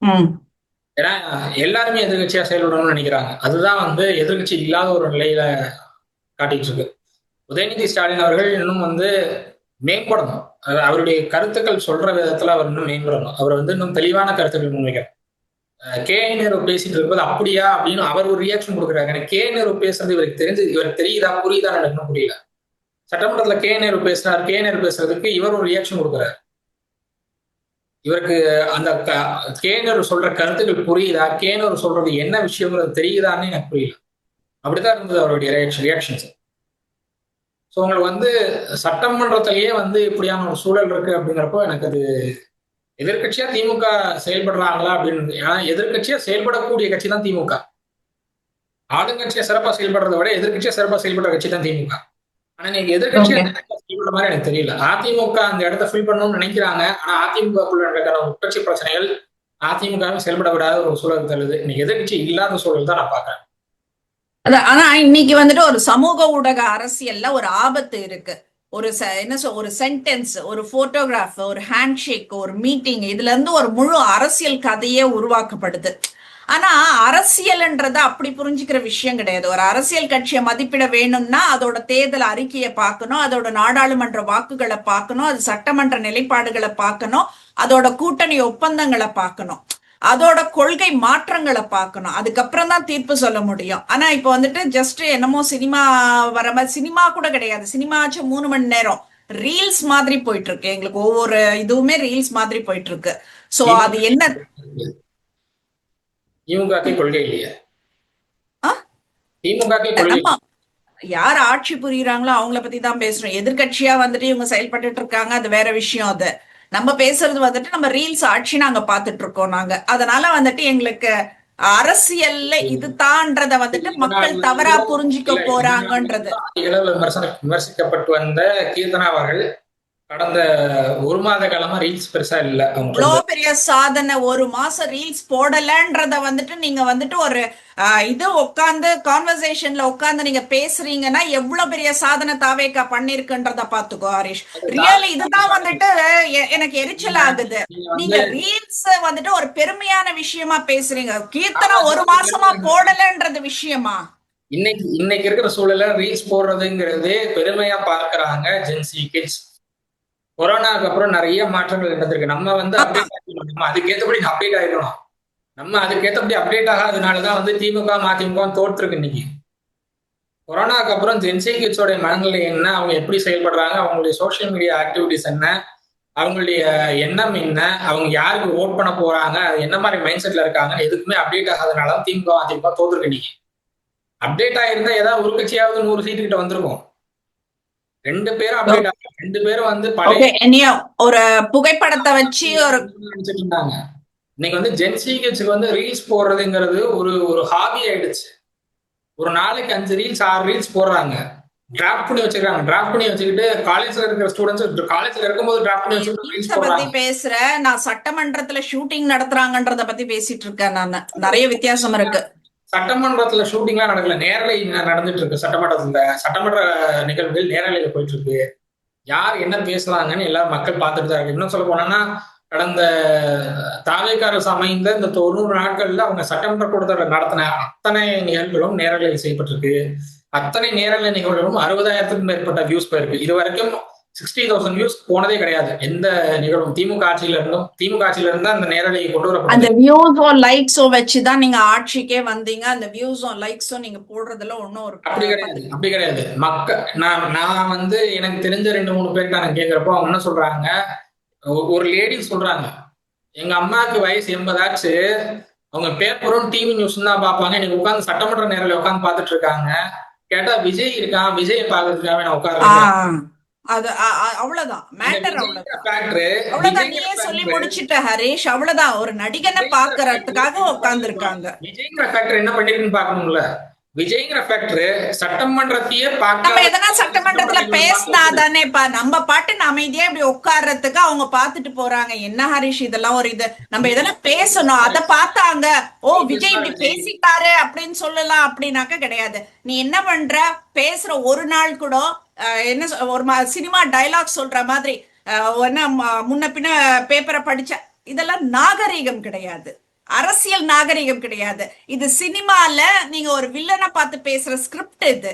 ம். ஏன்னா எல்லாருமே எதிர்க்கட்சியா செயல்படணும்னு நினைக்கிறாங்க. அதுதான் வந்து எதிர்க்கட்சி இல்லாத ஒரு நிலையில காட்டிட்டு இருக்கு. உதயநிதி ஸ்டாலின் அவர்கள் இன்னும் வந்து மேம்படணும். அவருடைய கருத்துக்கள் சொல்ற விதத்துல அவர் இன்னும் மேம்படணும். அவர் வந்து இன்னும் தெளிவான கருத்துக்கள் முன்வைக்கணும். கே நேரு பேசிட்டு இருக்கும்போது அப்படியா அப்படின்னு அவர் ஒரு ரியாக்ஷன் கொடுக்குறாரு. எனக்கு கே நேரு பேசுறது இவருக்கு தெரியுதா புரியுதா எனக்கு இன்னும் புரியல. சட்டமன்றத்துல கே நேரு பேசுறாரு. கே நேரு பேசுறதுக்கு இவர் ஒரு ரியாக்ஷன் கொடுக்குறாரு. இவருக்கு அந்த கே நேரு சொல்ற கருத்துக்கள் புரியுதா, கே நேரு சொல்றது என்ன விஷயங்கிறது தெரியுதான்னு எனக்கு புரியல. அப்படித்தான் இருந்தது அவருடைய ரியாக்ஷன்ஸ். ஸோ உங்களுக்கு வந்து சட்டமன்றத்திலேயே வந்து இப்படியான ஒரு சூழல் இருக்கு அப்படிங்கிறப்போ எனக்கு அது எதிர்க்கட்சியா திமுக செயல்படுறாங்களா அப்படின்னு. ஏன்னா எதிர்க்கட்சியா செயல்படக்கூடிய கட்சி தான் திமுக. ஆளுங்கட்சியா சிறப்பா செயல்படுறதை விட எதிர்க்கட்சியா சிறப்பா செயல்படுற கட்சி தான் திமுக. ஆனா நீங்க எதிர்க்கட்சியா செயல்படுற மாதிரி எனக்கு தெரியல. அதிமுக அந்த இடத்த ஃபில் பண்ணணும்னு நினைக்கிறாங்க. ஆனா அதிமுகக்குள்ள நடக்கிற உட்கட்சி பிரச்சனைகள் அதிமுகவும் செயல்பட விடாத ஒரு சூழல் தருது. இன்னைக்கு எதிர்க்கட்சி இல்லாத சூழல் தான் நான் பாக்குறேன். ஆனா இன்னைக்கு வந்துட்டு ஒரு சமூக ஊடக அரசியல்ல ஒரு ஆபத்து இருக்கு. ஒரு ஒரு சென்டென்ஸ், ஒரு போட்டோகிராஃப், ஒரு ஹேண்ட்ஷேக், ஒரு மீட்டிங், இதுல இருந்து ஒரு முழு அரசியல் கதையே உருவாக்கப்படுது. ஆனா அரசியல்ன்றது அப்படி புரிஞ்சுக்கிற விஷயம் கிடையாது. ஒரு அரசியல் கட்சியை மதிப்பிட வேணும்னா அதோட தேர்தல் அறிக்கையை பார்க்கணும், அதோட நாடாளுமன்ற வாக்குகளை பார்க்கணும், அது சட்டமன்ற நிலைப்பாடுகளை பார்க்கணும், அதோட கூட்டணி ஒப்பந்தங்களை பார்க்கணும், அதோட கொள்கை மாற்றங்களை பார்க்கணும். அதுக்கப்புறம் தான் தீர்ப்பு சொல்ல முடியும். ஆனா இப்ப வந்துட்டு ஜஸ்ட் என்னமோ சினிமா வர மாதிரி, சினிமா கூட கிடையாது, சினிமா ஆச்சு 3 மணி நேரம் ரீல்ஸ் மாதிரி போயிட்டு இருக்கு. எங்களுக்கு ஒவ்வொரு இதுவுமே ரீல்ஸ் மாதிரி போயிட்டு இருக்கு. சோ அது என்ன திமுக கொள்கை இல்லையா? திமுக கொள்கை நம்ம யார் ஆட்சி புரியுறாங்களோ அவங்கள பத்தி தான் பேசுறோம். எதிர்கட்சியா வந்துட்டு இவங்க செயல்பட்டு இருக்காங்க, அது வேற விஷயம். அது நம்ம பேசுறது வந்துட்டு நம்ம ரீல்ஸ் ஆட்சி நாங்க பாத்துட்டு இருக்கோம் நாங்க. அதனால வந்துட்டு எங்களுக்கு அரசியல்ல இது தான்றத வந்துட்டு மக்கள் தவறா புரிஞ்சுக்க போறாங்கன்றது. விமர்சிக்கப்பட்டு வந்த கீர்த்தனா அவர்கள் கடந்த 1 மாத காலமா ரீல்ஸ் பெருசா இல்ல. இவ்வளோ பெரிய சாதனை, 1 மாசம் ரீல்ஸ் போடலன்றத வந்துட்டு நீங்க வந்துட்டு ஒரு இது உட்காந்து கான்வர்சேஷன்ல உட்காந்து நீங்க பேசுறீங்கன்னா எவ்வளவு பெரிய சாதனை தாவேக்கா பண்ணிருக்குன்றத பாத்துக்கோ ஹரிஷ். ரியலி இதுதான் வந்துட்டு எனக்கு எரிச்சல் ஆகுது. நீங்க ரீல்ஸ் வந்துட்டு ஒரு பெருமையான விஷயமா பேசுறீங்க. கீர்த்தனா 1 மாசமா போடலன்றது விஷயமா? இன்னைக்கு இருக்கிற சூழல ரீல்ஸ் போடுறதுங்கிறது பெருமையா பார்க்கறாங்க ஜென்சி கிட்ஸ். கொரோனாக்கு அப்புறம் நிறைய மாற்றங்கள் நடந்திருக்கு. நம்ம வந்து அப்டேட் ஆகிக்கணும். நம்ம அதுக்கேற்றபடி அப்டேட் ஆகிக்கணும். நம்ம அதுக்கேற்றபடி அப்டேட் ஆகாதனாலதான் வந்து திமுக மதிமுக தோற்றுருக்கு இன்னைக்கு. கொரோனாக்கு அப்புறம் ஜென்சி கிட்ஸோட மனநிலை என்ன, அவங்க எப்படி செயல்படுறாங்க, அவங்களுடைய சோசியல் மீடியா ஆக்டிவிட்டிஸ் என்ன, அவங்களுடைய எண்ணம் என்ன, அவங்க யாருக்கு ஓட் பண்ண போறாங்க, என்ன மாதிரி மைண்ட் செட்ல இருக்காங்க, எதுக்குமே அப்டேட் ஆகாதனால திமுக அதிமுக தோற்றுருக்கு இன்னைக்கு. அப்டேட் ஆயிருந்தா ஏதாவது ஒரு கட்சியாவது 100 சீட்டு கிட்ட வந்திருக்கும். 2 பேரும் அப்டேட் ஆகும். 2 பேரும் வந்து பழைய ஒரு புகைப்படத்தை வச்சு ஒரு இன்னைக்கு வந்து ஜென்சி கிட்ஸ்க்கு வந்து ரீல்ஸ் போடுறதுங்கிறது ஒரு ஹாபி ஆயிடுச்சு. ஒரு நாளைக்கு 5 ரீல்ஸ் 6 ரீல்ஸ் போடுறாங்க. டிராஃப்ட் பண்ணி வச்சிருக்காங்க. டிராஃப்ட் பண்ணி வச்சுக்கிட்டு காலேஜ்ல இருக்கிற ஸ்டூடெண்ட்ஸ் காலேஜ்ல இருக்கும்போது டிராஃப்ட் பண்ணி வச்சுக்கிட்டு ரீல்ஸ் பத்தி பேசுறேன். நான் சட்டமன்றத்துல ஷூட்டிங் நடத்துறாங்கன்றத பத்தி பேசிட்டு இருக்கேன். நான் நிறைய வித்தியாசம் இருக்கு. சட்டமன்றத்துல ஷூட்டிங்லாம் நடக்கல, நேரலை நடந்துட்டு இருக்கு. சட்டமன்ற நிகழ்வுகள் நேரலையில போயிட்டு இருக்கு. யார் என்ன பேசுறாங்கன்னு எல்லாரும் மக்கள் பார்த்துட்டு தான் இருக்கு. இன்னும் சொல்ல போனோம்னா கடந்த தாவேக்கா அரசு அமைந்த இந்த 90 நாட்கள்ல அவங்க சட்டமன்ற கூட்டத்தில் நடத்தின அத்தனை நிகழ்வுகளும் நேரலையில் செய்யப்பட்டிருக்கு. அத்தனை நேரலை நிகழ்வுகளும் 60,000க்கும் மேற்பட்ட வியூஸ் போயிருக்கு. இது வரைக்கும் 60,000 வியூஸ் போனதே கிடையாது எந்த நிகழ்வும். திமுக ஆட்சியில இருந்து அந்த நேரலையை கொண்டு வரப்பட்டது. அந்த வியூஸும் லைக்ஸும் வச்சுதான் நீங்க ஆட்சிக்கே வந்தீங்க. அந்த வியூஸும் லைக்ஸும் நீங்க போடுறதுல ஒன்னும் ஒரு அப்படி கிடையாது. நான் வந்து எனக்கு தெரிஞ்ச 2-3 பேருக்கு நான் கேட்கிறப்போ அவங்க என்ன சொல்றாங்க, ஒரு லேடி சொல்றாங்க, எங்க அம்மாவுக்கு வயசு 80 ஆச்சு, அவங்க பேப்பரும் டிவி நியூஸ் தான் பார்ப்பாங்க, எனக்கு உட்காந்து சட்டமன்ற நேரில் உட்காந்து பார்த்துட்டு இருக்காங்க, கேட்டா விஜய் இருக்கான், விஜய் பாக்குறதுக்காக நான் உட்கார்றேன். ஆஹ் அது அவ்வளவுதான் அந்த மேட்டர், விஜய்ங்கிற அவ்வளவுதான். ஃபேக்டர் அவ்வளவுதான், விஜய்ங்கிற நீயே சொல்லி ஃபேக்டர் முடிச்சிட்ட ஹரிஷ். அவ்வளவுதான், ஒரு நடிகனை விஜய்ங்கிற ஃபேக்டர் பாக்குறதுக்காக என்ன பண்ணிருப்பான்? உட்கார்ந்துருக்காங்க. விஜய்ங்கிற ஃபேக்டர் என்ன பண்ணிருக்குன்னு பாக்கணும்ல. விஜய்ங்கிற ஃபேக்டர் சட்டமன்றத்தையே நம்ம பார்க்காத எதனா சட்டமன்றத்துல பேசினா தானேப்பா நம்ம பாட்டு அமைதியா இப்படி உட்கார்றதுக்கு அவங்க பாத்துட்டு போறாங்க. என்ன ஹரிஷ் இதெல்லாம் ஒரு இது, நம்ம எதனா பேசணும், அதை பார்த்தாங்க. ஓ விஜய் இப்படி பேசிட்டாரு அப்படின்னு சொல்லலாம் அப்படின்னாக்க கிடையாது. நீ என்ன பண்ற, பேசுற ஒரு நாள் கூட என்ன ஒரு சினிமா டைலாக் சொல்ற மாதிரி என்ன முன்ன பின்ன பேப்பரை படிச்ச, இதெல்லாம் நாகரீகம் கிடையாது, அரசியல் நாகரீகம் கிடையாது. இது சினிமால நீங்க ஒரு வில்லனை பார்த்து பேசுற ஸ்கிரிப்ட் இது.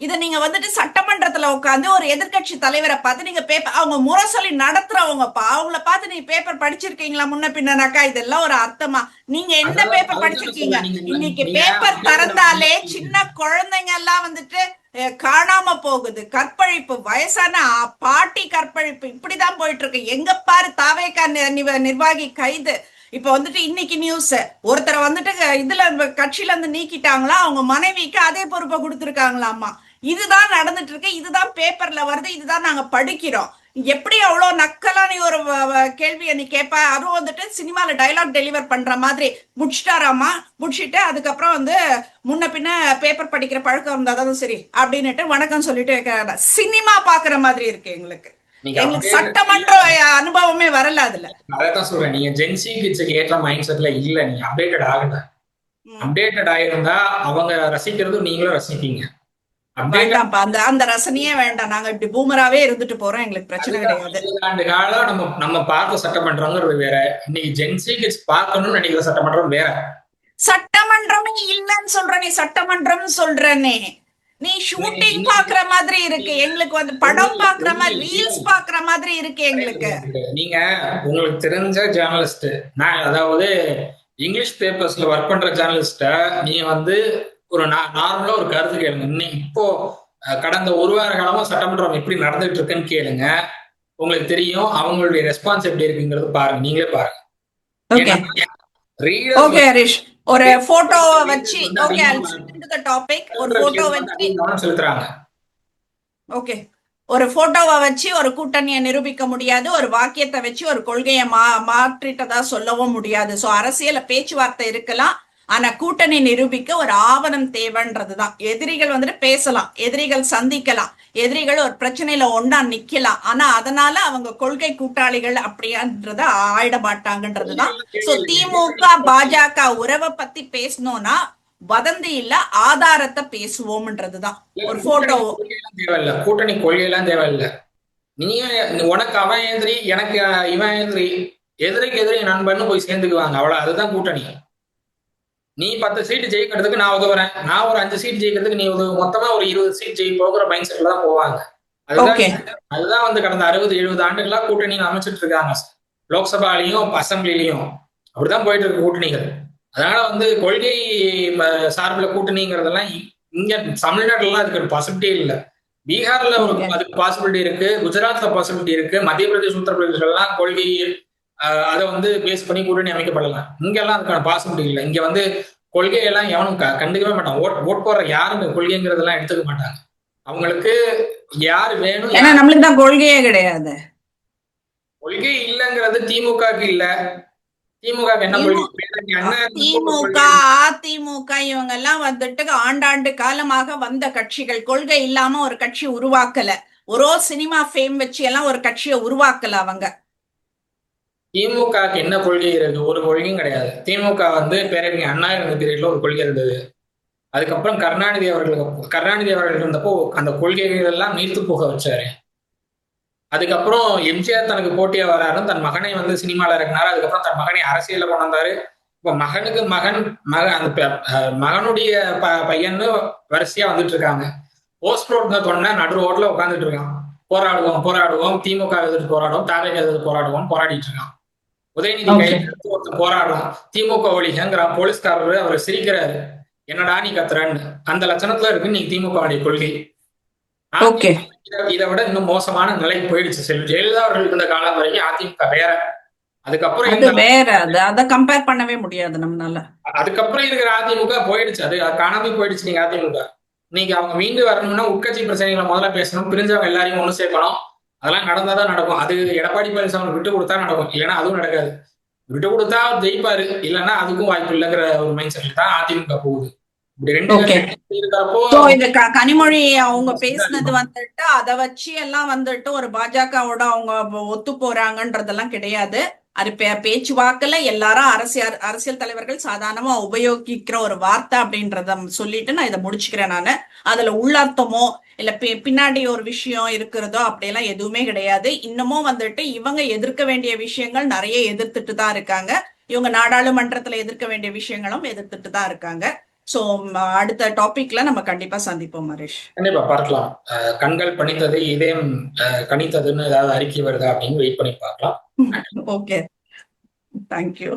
இத நீங்க வந்துட்டு சட்டமன்றத்துல உட்காந்து ஒரு எதிர்கட்சி தலைவரை பார்த்து நீங்க பேப்பர், அவங்க முரசொலி நடத்துறவங்கப்பா, அவங்கள பார்த்து நீங்க பேப்பர் படிச்சிருக்கீங்களா முன்ன பின்னனாக்கா? இதெல்லாம் ஒரு அர்த்தமா? நீங்க எந்த பேப்பர் படிச்சிருக்கீங்க? இன்னைக்கு பேப்பர் திறந்தாலே சின்ன குழந்தைங்க எல்லாம் வந்துட்டு காணாம போகுது, கற்பழிப்பு, வயசான பாட்டி கற்பழிப்பு, இப்படிதான் போயிட்டு இருக்கு. எங்க பாரு தாவேகா நிர்வாகி கைது. இப்ப வந்துட்டு இன்னைக்கு நியூஸ், ஒருத்தரை வந்துட்டு இதுல கட்சியில இருந்து நீக்கிட்டாங்களா, அவங்க மனைவிக்கு அதே பொறுப்பை கொடுத்துருக்காங்களாமா. இதுதான் நடந்துட்டு இருக்கு, இதுதான் பேப்பர்ல வருது, இதுதான் நாங்க படிக்கிறோம். எப்படி அவ்வளவு நக்கலா நீ ஒரு கேள்வியை நீ கேட்ப? அதுவும் வந்துட்டு சினிமால டைலாக் டெலிவர் பண்ற மாதிரி முடிச்சிட்டாராமா. முடிச்சுட்டு அதுக்கப்புறம் வந்து முன்ன பின்ன பேப்பர் படிக்கிற பழக்கம் இருந்தாதான் சரி அப்படின்னுட்டு வணக்கம் சொல்லிட்டு சினிமா பாக்குற மாதிரி இருக்கு எங்களுக்கு. எங்களுக்கு சட்டமன்ற அனுபவமே வரல அதுல. அதான் சொல்றேன், நீங்க ஜென்சி கிட்ஸுக்கு ஏற்ற மைண்ட் செட்ல இல்ல, நீங்க அப்டேட்டட் ஆகல. அப்டேட்டட் ஆயிருந்தா அவங்க ரசிக்கிறதும் நீங்களும் ரசிப்பீங்க. வேண்டாம்ப்பா, அந்த ரசனையே வேண்டாம். நாங்க இப்படி பூமராவே இருந்துட்டு போறோம், எங்களுக்கு பிரச்சனை கிடையாது. 20 ஆண்டு காலம் நம்ம பார்த்த சட்டமன்றங்கிறது வேற, இன்னைக்கு ஜென்சி கிட்ஸ் பார்க்கணும்னு நினைக்கிற சட்டமன்றம் வேற. சட்டமன்றமே இல்லைன்னு சொல்ற, நீ சட்டமன்றம் சொல்றனே, நீ ஷூட்டிங் பாக்குற மாதிரி இருக்கு எங்களுக்கு, வந்து படம் பாக்குற மாதிரி, ரீல்ஸ் பாக்குற மாதிரி இருக்கு எங்களுக்கு. நீங்க உங்களுக்கு தெரிஞ்ச ஜேர்னலிஸ்ட், நான் அதாவது இங்கிலீஷ் பேப்பர்ஸ்ல ஒர்க் பண்ற ஜேர்னலிஸ்ட நீங்க வந்து ஒரு நார்மலா ஒரு கருத்து கேளுங்க. இன்னைக்கு இப்போ கடந்த ஒரு வார காலமா சட்டமன்றம் எப்படி நடந்துட்டு இருக்குன்னு கேளுங்க, உங்களுக்கு தெரியும் அவங்களுடைய ரெஸ்பான்ஸ் எப்படி இருக்குங்கிறது பாருங்க, நீங்களே பாருங்க. ஓகே ஹரிஷ், ஒரு போட்டோவை வச்சு, ஓகே டாபிக், ஒரு போட்டோ வச்சு செலுத்துறாங்க. ஓகே, ஒரு போட்டோவை வச்சு ஒரு கூட்டணியை நிரூபிக்க முடியாது, ஒரு வாக்கியத்தை வச்சு ஒரு கொள்கையை மாற்றிட்டதா சொல்லவும் முடியாது. சோ அரசியல பேச்சுவார்த்தை இருக்கலாம், ஆனா கூட்டணி நிரூபிக்க ஒரு ஆவணம் தேவைன்றதுதான். எதிரிகள் வந்துட்டு பேசலாம், எதிரிகள் சந்திக்கலாம், எதிரிகள் ஒரு பிரச்சனையில ஒன்னா நிக்கலாம், ஆனா அதனால அவங்க கொள்கை கூட்டாளிகள் அப்படின்றத ஆயிட மாட்டாங்கன்றதுதான். சோ திமுக பாஜக உறவை பத்தி பேசணும்னா வதந்தி இல்ல, ஆதாரத்தை பேசுவோம்ன்றதுதான். ஒரு போட்டோ தேவையில்ல, கூட்டணி கொள்கையெல்லாம் தேவையில்ல. நீ உனக்கு அவன் எதிரி, எனக்கு இவன் எதிரி, எதிரிக்கு எதிரி நண்பன்னு போய் சேர்ந்துக்குவாங்க, அவ்வளவு. அதுதான் கூட்டணி. நீ 10 சீட்டு ஜெயிக்கிறதுக்கு நான் உதவுறேன், நான் ஒரு 5 சீட் ஜெயிக்கிறதுக்கு நீ உதவு, மொத்தமா ஒரு 20 சீட் ஜெயிப்போங்கிற மைண்ட் செட்ல தான் போவாங்க. அதுதான் வந்து கடந்த 60-70 ஆண்டுகளா கூட்டணி அமைச்சிட்டு இருக்காங்க. லோக்சபாலையும் அசம்பிளிலையும் அப்படிதான் போயிட்டு இருக்கு கூட்டணிகள். அதனால வந்து கொள்கை சார்பில் கூட்டணிங்கிறதெல்லாம் இங்க தமிழ்நாட்டுல அதுக்கு பாசிபிலிட்டி இல்லை. பீகார்ல அதுக்கு பாசிபிலிட்டி இருக்கு, குஜராத்ல பாசிபிலிட்டி இருக்கு, மத்திய பிரதேஷ் உத்தரப்பிரதேசம் எல்லாம் கொள்கை அதை வந்து பேஸ் பண்ணி கூட்டணி அமைக்கப்படலாம். இங்கெல்லாம் அதுக்கான பாசிபிலிட்டி இல்லை. இங்க வந்து கொள்கையெல்லாம் எவனும் கண்டுக்கவே மாட்டான். ஓட் போடுற யாரும் கொள்கைங்கிறதெல்லாம் எடுத்துக்க மாட்டாங்க. அவங்களுக்கு யாரு வேணும், ஏன்னா நம்மளுக்கு தான் கொள்கையே கிடையாது. கொள்கை இல்லைங்கிறது திமுகவுக்கு இல்ல. திமுக என்ன திமுக அதிமுக இவங்க எல்லாம் வந்துட்டு ஆண்டாண்டு காலமாக வந்த கட்சிகள், கொள்கை இல்லாம ஒரு கட்சி உருவாக்கல. ஒரு சினிமா ஃபேம் வச்சு எல்லாம் ஒரு கட்சியை உருவாக்கல அவங்க. திமுக என்ன கொள்கை இருக்கு? ஒரு கொள்கையும் கிடையாது. திமுக வந்து பேரறிஞர் அண்ணா இருந்த பீரியட்ல ஒரு கொள்கை இருந்தது. அதுக்கப்புறம் கருணாநிதி அவர்கள் இருந்தப்போ அந்த கொள்கைகள் எல்லாம் நீர்த்து போக வச்சாரு. அதுக்கப்புறம் எம்ஜிஆர் தனக்கு போட்டியா வராருன்னு தன் மகனை வந்து சினிமால இறக்குனாரு. அதுக்கப்புறம் தன் மகனை அரசியல கொண்டு வந்தாரு. இப்ப மகனுக்கு அந்த மகனுடைய பையன்னு வரிசையா வந்துட்டு இருக்காங்க. போஸ்ட் ரோட்ல தொன்ன நடு ரோட்ல உட்காந்துட்டு இருக்கான். போராடுவோம், திமுக எதிர்த்து போராடுவோம், தாவேகா எதிர்த்து போராடுவோம், போராடிட்டு இருக்கான். உதயநிதி கையில் எடுத்து ஒருத்தர் போராடலாம், திமுக ஒழிகங்கிறான். போலீஸ்காரரு அவர் சிரிக்கிறாரு, என்னடா நீ கத்துறான்னு. அந்த லட்சணத்துல இருக்கு நீ திமுக கொள்கை. இதை விட இன்னும் மோசமான நிலைக்கு போயிடுச்சு. ஜெயலலிதா அவர்கள் இருந்த காலம் வரைக்கும் அதிமுக வேற. அதுக்கப்புறம் வேற, அதை கம்பேர் பண்ணவே முடியாது நம்மளால. அதுக்கப்புறம் இருக்கிற அதிமுக போயிடுச்சு, அது காணாம போயிடுச்சு. நீங்க அதிமுக இன்னைக்கு அவங்க மீண்டு வரணும்னா உட்கட்சி பிரச்சனைகளை முதல்ல பேசணும், பிரிஞ்சவங்க எல்லாரையும் ஒண்ணு சேர்க்கணும். அதெல்லாம் நடந்தாதான் நடக்கும். அது எடப்பாடி பழனிசாமி விட்டு கொடுத்தா நடக்கும், இல்லைன்னா அதுவும் நடக்காது. விட்டு கொடுத்தா ஜெயிப்பாரு, இல்லைன்னா அதுக்கும் வாய்ப்பு இல்லைங்கிற ஒரு மைண்ட் செட்ல தான் அதிமுக போகுது. இப்படி ரெண்டு ஓகே. கட்சி இருக்கிறப்போ சோ இந்த கனிமொழி அவங்க பேசினது வந்துட்டு அதை வச்சு எல்லாம் வந்துட்டு ஒரு பாஜகவோட அவங்க ஒத்து போறாங்கன்றதெல்லாம் கிடையாது. அது பேச்சுவாக்குல எல்லாரும் அரசியல் தலைவர்கள் சாதாரணமா உபயோகிக்கிற ஒரு வார்த்தை அப்படின்றத சொல்லிட்டு நான் இதை முடிச்சுக்கிறேன். நானு அதுல உள்ளர்த்தமோ இல்ல பின்னாடி ஒரு விஷயம் இருக்கிறதோ அப்படியெல்லாம் எதுவுமே கிடையாது. இன்னமும் வந்துட்டு இவங்க எதிர்க்க வேண்டிய விஷயங்கள் நிறைய எதிர்த்துட்டு தான் இருக்காங்க. இவங்க நாடாளுமன்றத்துல எதிர்க்க வேண்டிய விஷயங்களும் எதிர்த்துட்டு தான் இருக்காங்க. சோ அடுத்த டாபிக்ல நம்ம கண்டிப்பா சந்திப்போம் ஹரிஷ். கண்டிப்பா பார்க்கலாம். கண்கள் பணித்தது இதயம் கணித்ததுன்னு ஏதாவது அறிக்கை வருதா அப்படின்னு வெயிட் பண்ணி பார்க்கலாம். Okay, thank you.